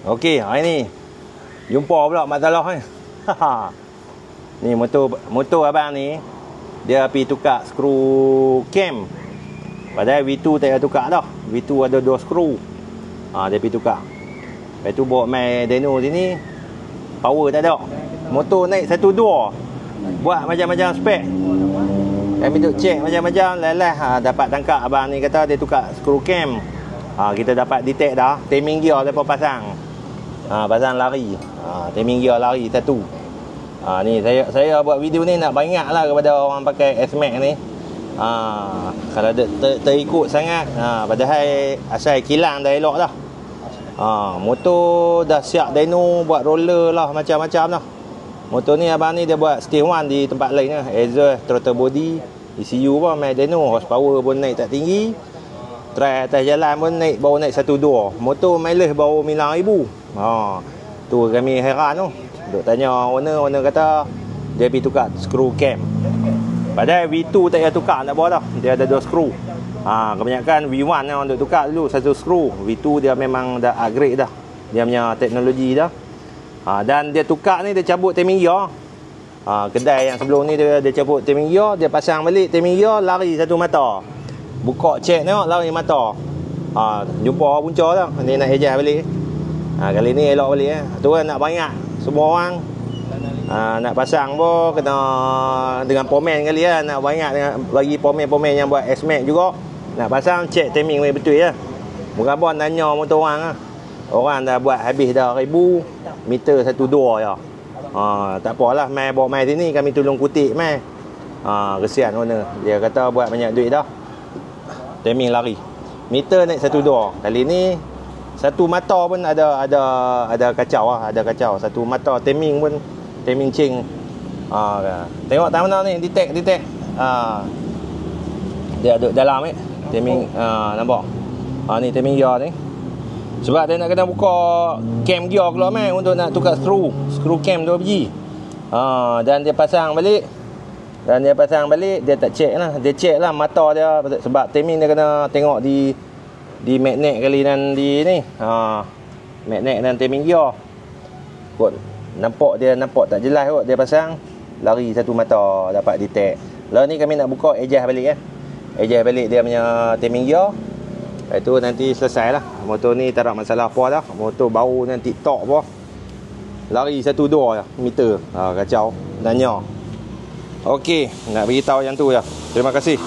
Okey, hari ni jumpa pula masalah ni. Ni motor abang ni dia pergi tukar skru cam. Padahal V2 tak payah tukar dah. V2 ada 2 skru. Dia pergi tukar. Lepas tu bawa main dyno sini, power tak ada. Motor naik 1.2. Buat macam-macam spek. Kami duk check macam-macam, lelah dapat tangkap abang ni kata dia tukar skru cam. Kita dapat detect dah timing gear depa pasang. Pasang lari. Timing gear lari satu. Ni saya buat video ni nak beringatlah kepada orang pakai S-Max ni. Kalau terikut sangat, padahal asal kilang dah elok dah. Motor dah siap dyno, buat roller lah, macam-macam dah. Motor ni abang ni dia buat stage 1 di tempat lain lah. Exhaust, throttle body, ECU pun main dyno, horsepower pun naik tak tinggi. Try atas jalan pun baru naik 1.2. Motor mileage baru 9,000. Tu kami heran tu. Duk tanya owner kata dia pergi tukar skru cam. Padahal V2 tak payah tukar nak bawa dah. Dia ada 2 skru. Kebanyakan V1 yang orang duk tukar dulu 1 skru. V2 dia memang dah upgrade dah. Dia punya teknologi dah. Dan dia tukar ni dia cabut timing gear. Kedai yang sebelum ni dia cabut timing gear, dia pasang balik timing gear, lari satu mata. Buka check tengok lari mata. Jumpa punca dah. Ni nak adjust balik. Kali ni elok balik tu kan nak banyak semua orang. Nak pasang pun kena dengan pomen kali lah. Nak banyak dengan bagi pomen-pomen yang buat S-Max juga. Nak pasang check timing betul ya. Bukan pun tanya motor orang lah. Orang dah buat habis dah 1000 meter 1.2 ya. Tak apalah, bawa mai sini kami tolong kutik mai. Kesian owner. Dia kata buat banyak duit dah. Timing lari. Meter naik 1.2. Kali ni satu mata pun ada kacau lah, ada kacau. Satu mata timing pun timing ching. Tengok tak mana ni, detect. Dia duduk dalam ni. Timing nampak. Ni timing gear ni. Sebab dia nak kena buka cam gear keluar mai untuk nak tukar skru cam 2 biji. Dan dia pasang balik. Dia tak check lah. Dia check lah mata dia. Sebab timing dia kena tengok di magnet kali dan di ni. Magnet dan timing gear. Kot nampak tak jelas kot. Dia pasang lari satu mata dapat detect. Lalu ni kami nak buka adjust balik adjust balik dia punya timing gear. Itu nanti selesai lah. Motor ni tak ada masalah apa dah. Motor baru nanti tok apa. Lari 1.2 meter. Kacau. Nanya. Okey, nak beritahu yang tu je. Terima kasih.